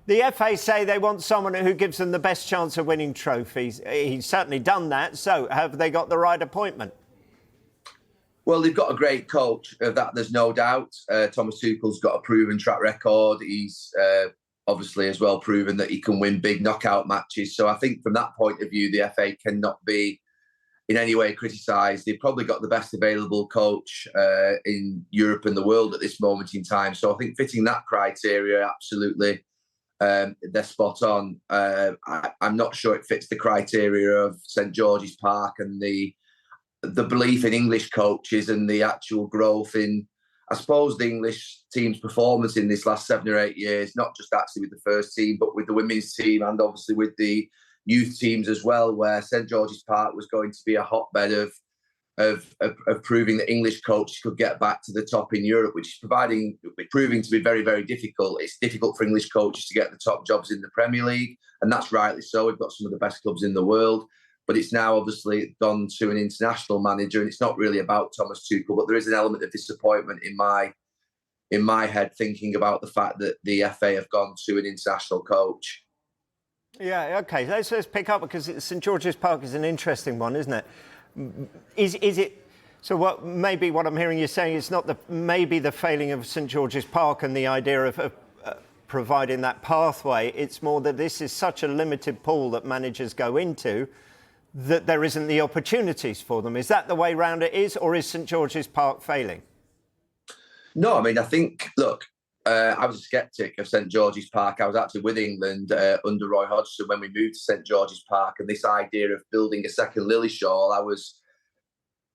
The FA say they want someone who gives them the best chance of winning trophies. He's certainly done that. So have they got the right appointment? Well, they've got a great coach. That there's no doubt. Thomas Tuchel's got a proven track record. He's obviously as well proven that he can win big knockout matches. So I think from that point of view, the FA cannot be in any way criticised. They've probably got the best available coach in Europe and the world at this moment in time. So I think fitting that criteria, absolutely, they're spot on. I'm not sure it fits the criteria of St George's Park and the belief in English coaches and the actual growth in, I suppose, the English team's performance in this last 7 or 8 years, not just actually with the first team, but with the women's team and obviously with the youth teams as well, where St George's Park was going to be a hotbed of proving that English coaches could get back to the top in Europe, which is proving to be very, very difficult. It's difficult for English coaches to get the top jobs in the Premier League, and that's rightly so. We've got some of the best clubs in the world. But it's now obviously gone to an international manager, and it's not really about Thomas Tuchel. But there is an element of disappointment in my head, thinking about the fact that the FA have gone to an international coach. Yeah, OK. Let's pick up, because St George's Park is an interesting one, isn't it? Is it? So what I'm hearing you saying is not maybe the failing of St George's Park and the idea of providing that pathway. It's more that this is such a limited pool that managers go into, that there isn't the opportunities for them. Is that the way round it is, or is St George's Park failing? No, I mean, I think, look, I was a sceptic of St George's Park. I was actually with England under Roy Hodgson when we moved to St George's Park, and this idea of building a second Lilleshall, I was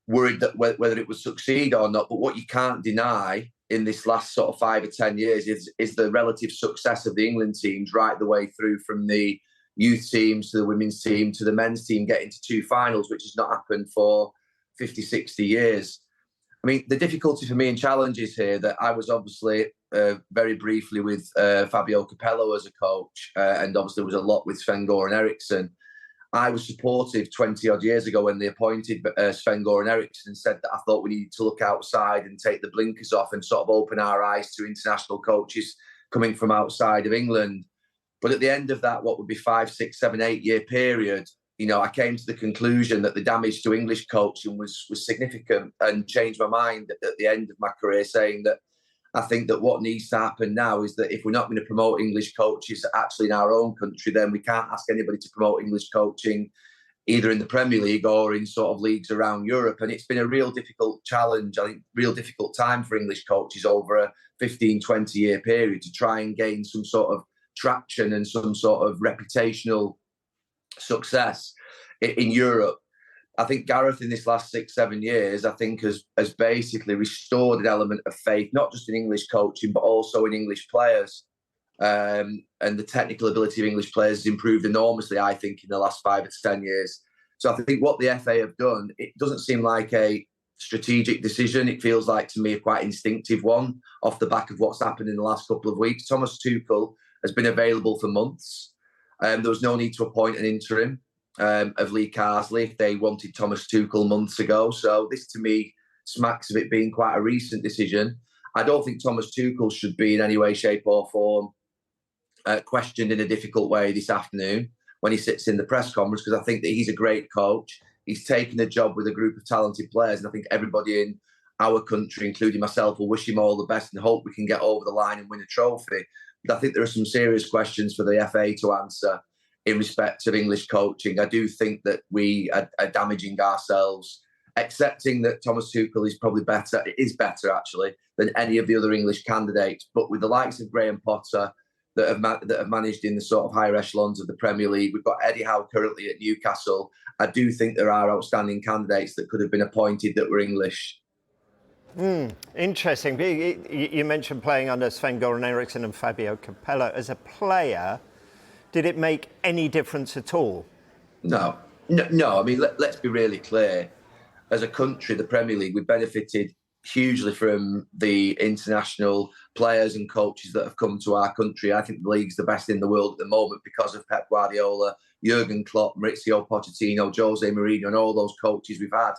worried that whether it would succeed or not. But what you can't deny in this last sort of 5 or 10 years is the relative success of the England teams right the way through, from the youth teams to the women's team to the men's team getting to 2 finals, which has not happened for 50, 60 years. I mean, the difficulty for me and challenge is here that I was obviously very briefly with Fabio Capello as a coach, and obviously there was a lot with Sven-Göran Eriksson. I was supportive 20 odd years ago when they appointed Sven-Göran Eriksson, and said that I thought we needed to look outside and take the blinkers off and sort of open our eyes to international coaches coming from outside of England. But at the end of that, what would be 5, 6, 7, 8 year period, I came to the conclusion that the damage to English coaching was significant, and changed my mind at the end of my career, saying that I think that what needs to happen now is that if we're not going to promote English coaches actually in our own country, then we can't ask anybody to promote English coaching either in the Premier League or in sort of leagues around Europe. And it's been a real difficult challenge, I think, real difficult time for English coaches over a 15, 20 year period to try and gain some sort of traction and some sort of reputational success in Europe. I think Gareth in this last 6, 7 years, I think has basically restored an element of faith, not just in English coaching, but also in English players. And the technical ability of English players has improved enormously, I think, in the last 5 or 10 years. So I think what the FA have done, it doesn't seem like a strategic decision. It feels like, to me, a quite instinctive one off the back of what's happened in the last couple of weeks. Thomas Tuchel has been available for months. There was no need to appoint an interim of Lee Carsley if they wanted Thomas Tuchel months ago. So this, to me, smacks of it being quite a recent decision. I don't think Thomas Tuchel should be in any way, shape or form questioned in a difficult way this afternoon when he sits in the press conference, because I think that he's a great coach. He's taken a job with a group of talented players, and I think everybody in our country, including myself, will wish him all the best and hope we can get over the line and win a trophy. But I think there are some serious questions for the FA to answer in respect of English coaching. I do think that we are damaging ourselves, accepting that Thomas Tuchel is probably better, actually, than any of the other English candidates. But with the likes of Graham Potter that have managed in the sort of higher echelons of the Premier League, we've got Eddie Howe currently at Newcastle. I do think there are outstanding candidates that could have been appointed that were English. Interesting. You mentioned playing under Sven-Göran Eriksson and Fabio Capello. As a player, did it make any difference at all? No. I mean, let's be really clear. As a country, the Premier League, we benefited hugely from the international players and coaches that have come to our country. I think the league's the best in the world at the moment because of Pep Guardiola, Jurgen Klopp, Maurizio Pochettino, Jose Mourinho, and all those coaches we've had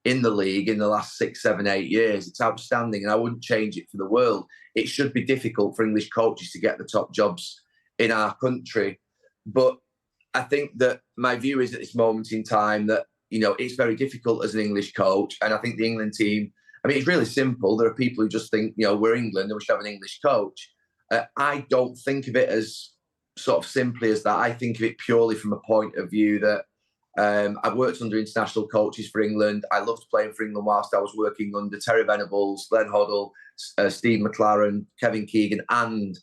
in the league in the last 6, 7, 8 years. It's outstanding, and I wouldn't change it for the world. It should be difficult for English coaches to get the top jobs in our country. But I think that my view is at this moment in time that, it's very difficult as an English coach. And I think the England team, it's really simple. There are people who just think, we're England and we should have an English coach. I don't think of it as sort of simply as that. I think of it purely from a point of view that I've worked under international coaches for England. I loved playing for England whilst I was working under Terry Venables, Glenn Hoddle, Steve McLaren, Kevin Keegan, and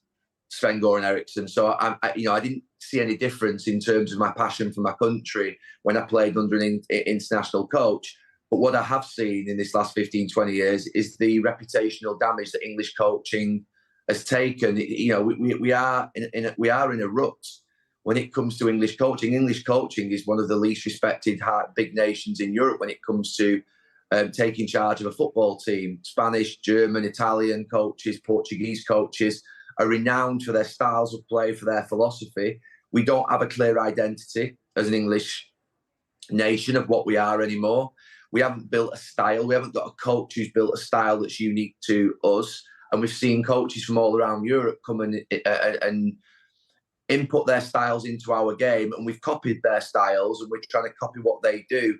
Sven-Göran Eriksson. So I didn't see any difference in terms of my passion for my country when I played under an international coach. But what I have seen in this last 15, 20 years is the reputational damage that English coaching has taken. We are in a rut when it comes to English coaching. English coaching is one of the least respected big nations in Europe when it comes to taking charge of a football team. Spanish, German, Italian coaches, Portuguese coaches are renowned for their styles of play, for their philosophy. We don't have a clear identity as an English nation of what we are anymore. We haven't built a style. We haven't got a coach who's built a style that's unique to us. And we've seen coaches from all around Europe come and input their styles into our game, and we've copied their styles, and we're trying to copy what they do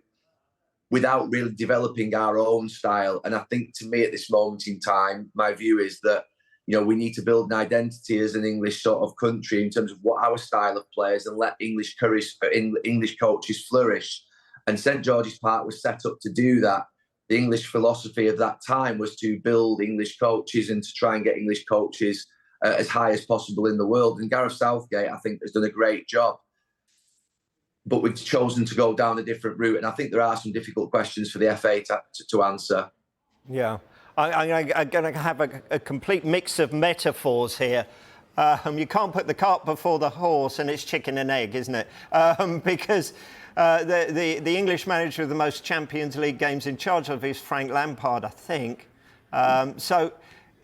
without really developing our own style. And I think, to me, at this moment in time, my view is that we need to build an identity as an English sort of country in terms of what our style of play is, and let English coaches flourish. And St George's Park was set up to do that. The English philosophy of that time was to build English coaches and to try and get English coaches as high as possible in the world. And Gareth Southgate, I think, has done a great job. But we've chosen to go down a different route. And I think there are some difficult questions for the FA to answer. Yeah. I'm going to have a complete mix of metaphors here. You can't put the cart before the horse, and it's chicken and egg, isn't it? Because the English manager of the most Champions League games in charge of is Frank Lampard, I think. So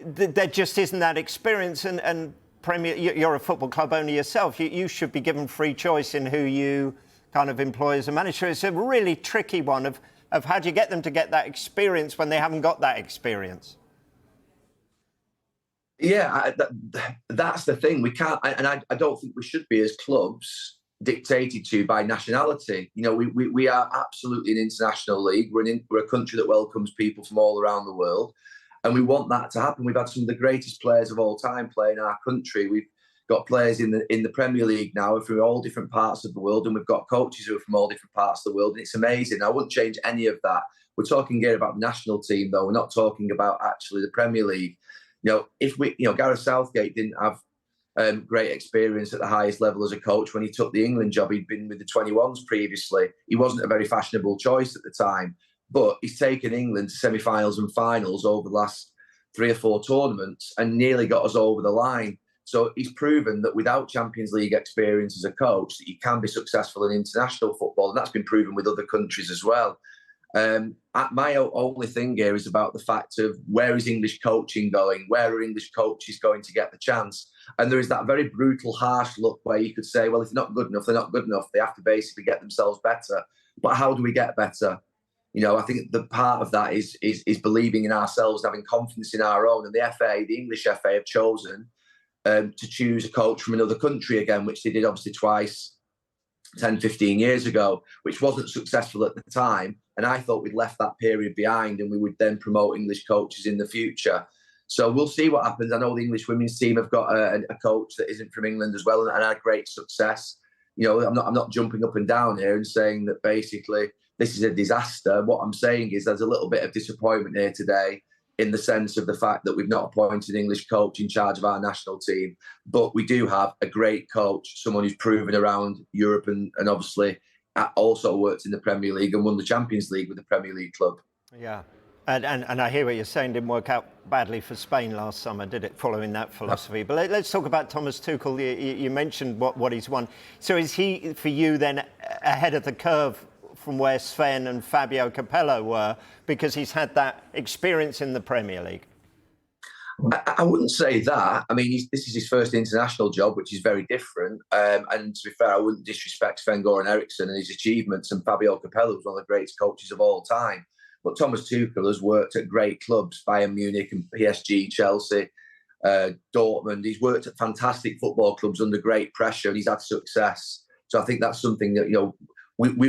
there just isn't that experience. And Premier, you're a football club owner yourself. You should be given free choice in who you kind of employ as a manager. It's a really tricky one of how do you get them to get that experience when they haven't got that experience? Yeah, that's the thing. We can't, and I don't think we should be, as clubs, dictated to by nationality. We are absolutely an international league. We're a country that welcomes people from all around the world, and we want that to happen. We've had some of the greatest players of all time play in our country. We've got players in the Premier League now from all different parts of the world, and we've got coaches who are from all different parts of the world, and it's amazing. I wouldn't change any of that. We're talking here about the national team, though. We're not talking about actually the Premier League. If Gareth Southgate didn't have great experience at the highest level as a coach when he took the England job. He'd been with the 21s previously. He wasn't a very fashionable choice at the time, but he's taken England to semi-finals and finals over the last 3 or 4 tournaments and nearly got us over the line. So he's proven that without Champions League experience as a coach, that you can be successful in international football, and that's been proven with other countries as well. My only thing here is about the fact of where is English coaching going? Where are English coaches going to get the chance? And there is that very brutal, harsh look where you could say, well, if they're not good enough, they're not good enough. They have to basically get themselves better. But how do we get better? I think the part of that is believing in ourselves, having confidence in our own. And the FA, the English FA, have chosen to choose a coach from another country again, which they did obviously twice 10, 15 years ago, which wasn't successful at the time. And I thought we'd left that period behind and we would then promote English coaches in the future. So we'll see what happens. I know the English women's team have got a coach that isn't from England as well and had great success. I'm not jumping up and down here and saying that basically this is a disaster. What I'm saying is there's a little bit of disappointment here today in the sense of the fact that we've not appointed an English coach in charge of our national team. But we do have a great coach, someone who's proven around Europe and obviously also worked in the Premier League and won the Champions League with the Premier League club. Yeah. And I hear what you're saying, didn't work out badly for Spain last summer, did it, following that philosophy? But let's talk about Thomas Tuchel. You mentioned what he's won. So is he, for you, then ahead of the curve from where Sven and Fabio Capello were, because he's had that experience in the Premier League? I wouldn't say that. I mean, this is his first international job, which is very different. And to be fair, I wouldn't disrespect Sven-Göran Eriksson and his achievements. And Fabio Capello was one of the greatest coaches of all time. But Thomas Tuchel has worked at great clubs, Bayern Munich and PSG, Chelsea. Dortmund. He's worked at fantastic football clubs under great pressure, and he's had success. So I think that's something that,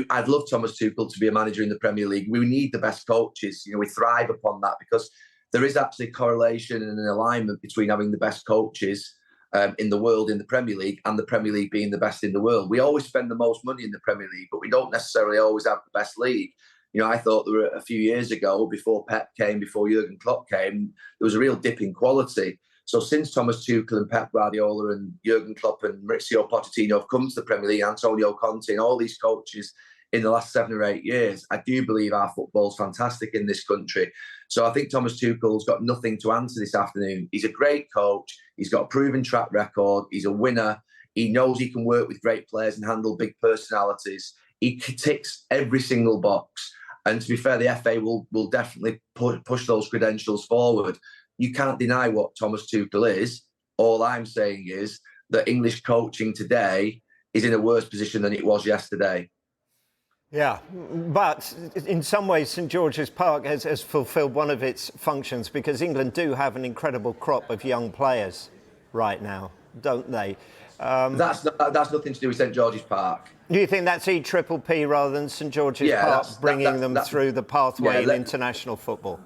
I'd love Thomas Tuchel to be a manager in the Premier League. We need the best coaches. We thrive upon that because there is actually a correlation and an alignment between having the best coaches in the world in the Premier League and the Premier League being the best in the world. We always spend the most money in the Premier League, but we don't necessarily always have the best league. I thought there were a few years ago, before Pep came, before Jurgen Klopp came, there was a real dip in quality. So since Thomas Tuchel and Pep Guardiola and Jurgen Klopp and Maurizio Pochettino have come to the Premier League, Antonio Conte and all these coaches in the last 7 or 8 years, I do believe our football's fantastic in this country. So I think Thomas Tuchel's got nothing to answer this afternoon. He's a great coach. He's got a proven track record. He's a winner. He knows he can work with great players and handle big personalities. He ticks every single box. And to be fair, the FA will definitely push those credentials forward. You can't deny what Thomas Tuchel is. All I'm saying is that English coaching today is in a worse position than it was yesterday. Yeah, but in some ways, St George's Park has fulfilled one of its functions because England do have an incredible crop of young players right now, don't they? That's nothing to do with St George's Park. Do you think that's EPPP rather than St George's Park bringing them through the pathway in international football?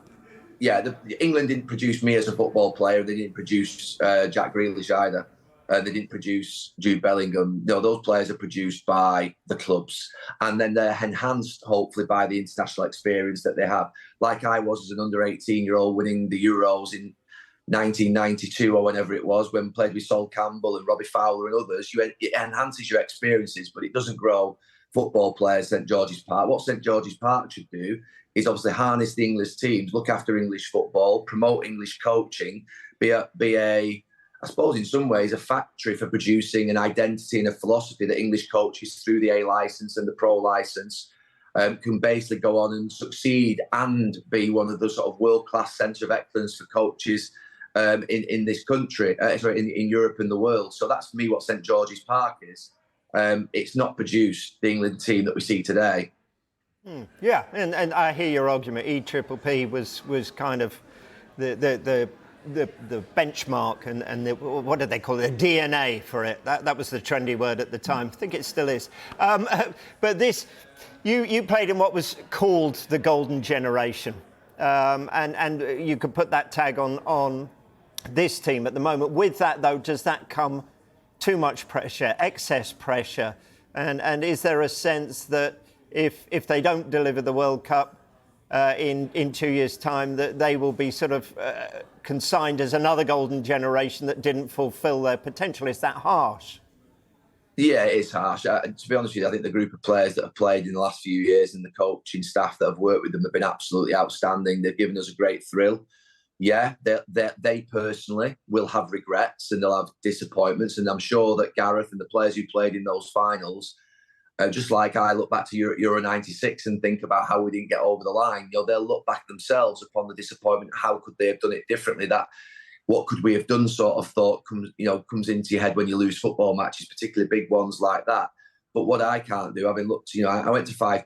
Yeah, England didn't produce me as a football player. They didn't produce Jack Grealish either. They didn't produce Jude Bellingham. No, those players are produced by the clubs. And then they're enhanced, hopefully, by the international experience that they have. Like I was as an under 18-year-old winning the Euros in 1992 or whenever it was, when played with Sol Campbell and Robbie Fowler and others. It enhances your experiences, but it doesn't grow football players, St George's Park. What St George's Park should do is obviously harness the English teams, look after English football, promote English coaching, be a I suppose in some ways a factory for producing an identity and a philosophy that English coaches through the A licence and the Pro licence can basically go on and succeed and be one of the sort of world-class centre of excellence for coaches in this country, in Europe and the world. So that's for me what St George's Park is. It's not produced the England team that we see today. Yeah, and I hear your argument. EPPP was kind of the benchmark and what did they call it? The DNA for it. That was the trendy word at the time. I think it still is. But this, you played in what was called the Golden Generation, and you could put that tag on this team at the moment. With that, though, does that come too much pressure, excess pressure, and is there a sense that if they don't deliver the World Cup in 2 years' time, that they will be sort of consigned as another golden generation that didn't fulfil their potential? Is that harsh? Yeah, it's harsh. To be honest with you, I think the group of players that have played in the last few years and the coaching staff that have worked with them have been absolutely outstanding. They've given us a great thrill. Yeah, they personally will have regrets and they'll have disappointments. And I'm sure that Gareth and the players who played in those finals, just like I look back to Euro 96 and think about how we didn't get over the line, they'll look back themselves upon the disappointment. How could they have done it differently? That what could we have done sort of thought comes into your head when you lose football matches, particularly big ones like that. But what I can't do, having looked, I went to five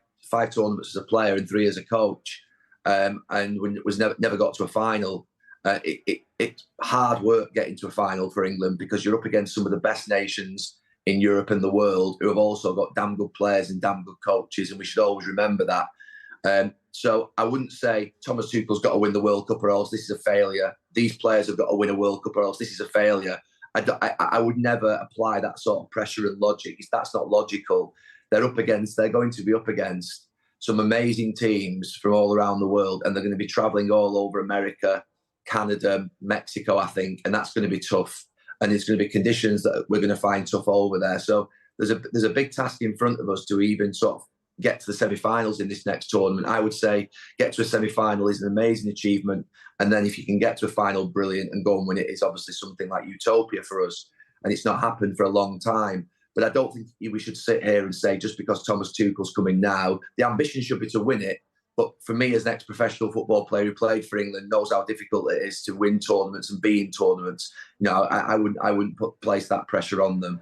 tournaments as a player and 3 as a coach, and when it was never got to a final. It's hard work getting to a final for England because you're up against some of the best nations in Europe and the world who have also got damn good players and damn good coaches, and we should always remember that. So I wouldn't say Thomas Tuchel's got to win the World Cup or else this is a failure. These players have got to win a World Cup or else this is a failure. I would never apply that sort of pressure and logic. That's not logical. They're going to be up against some amazing teams from all around the world, and they're going to be travelling all over America, Canada, Mexico, I think, and that's going to be tough. And it's going to be conditions that we're going to find tough over there. So there's a big task in front of us to even sort of get to the semi-finals in this next tournament. I would say get to a semi-final is an amazing achievement. And then if you can get to a final, brilliant, and go and win it is obviously something like utopia for us. And it's not happened for a long time. But I don't think we should sit here and say just because Thomas Tuchel's coming now, the ambition should be to win it. But for me, as an ex-professional football player who played for England, knows how difficult it is to win tournaments and be in tournaments. I wouldn't place that pressure on them.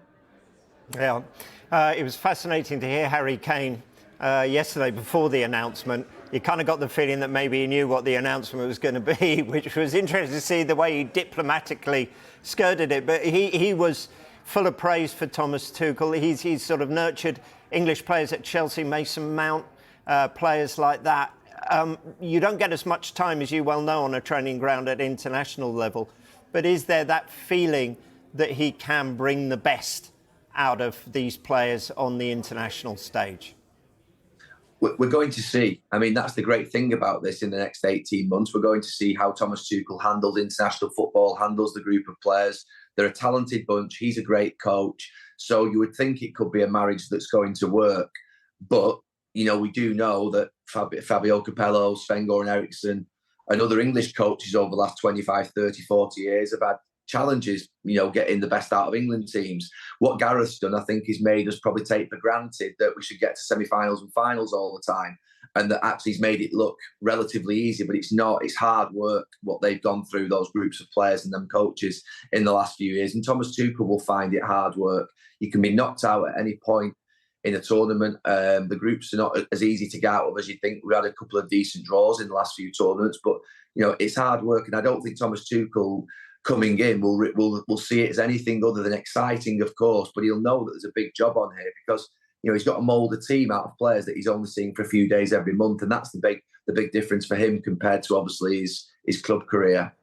Yeah, it was fascinating to hear Harry Kane yesterday before the announcement. You kind of got the feeling that maybe he knew what the announcement was going to be, which was interesting to see the way he diplomatically skirted it. But he was full of praise for Thomas Tuchel. He's sort of nurtured English players at Chelsea, Mason Mount, players like that. You don't get as much time, as you well know, on a training ground at international level. But is there that feeling that he can bring the best out of these players on the international stage? We're going to see. I mean, that's the great thing about this in the next 18 months. We're going to see how Thomas Tuchel handles international football, handles the group of players. They're a talented bunch. He's a great coach. So you would think it could be a marriage that's going to work. But, you know, we do know that Fabio Capello, Sven-Göran Eriksson, and other English coaches over the last 25, 30, 40 years have had challenges, you know, getting the best out of England teams. What Gareth's done, I think, is made us probably take for granted that we should get to semi-finals and finals all the time, and that actually he's made it look relatively easy, but it's not. It's hard work, what they've gone through, those groups of players and them coaches in the last few years. And Thomas Tuchel will find it hard work. You can be knocked out at any point in a tournament. The groups are not as easy to get out of as you think. We had a couple of decent draws in the last few tournaments, but, you know, it's hard work. And I don't think Thomas Tuchel coming in will see it as anything other than exciting, of course, but he'll know that there's a big job on here because, you know, he's got to mould a team out of players that he's only seeing for a few days every month, and that's the big difference for him compared to obviously his club career.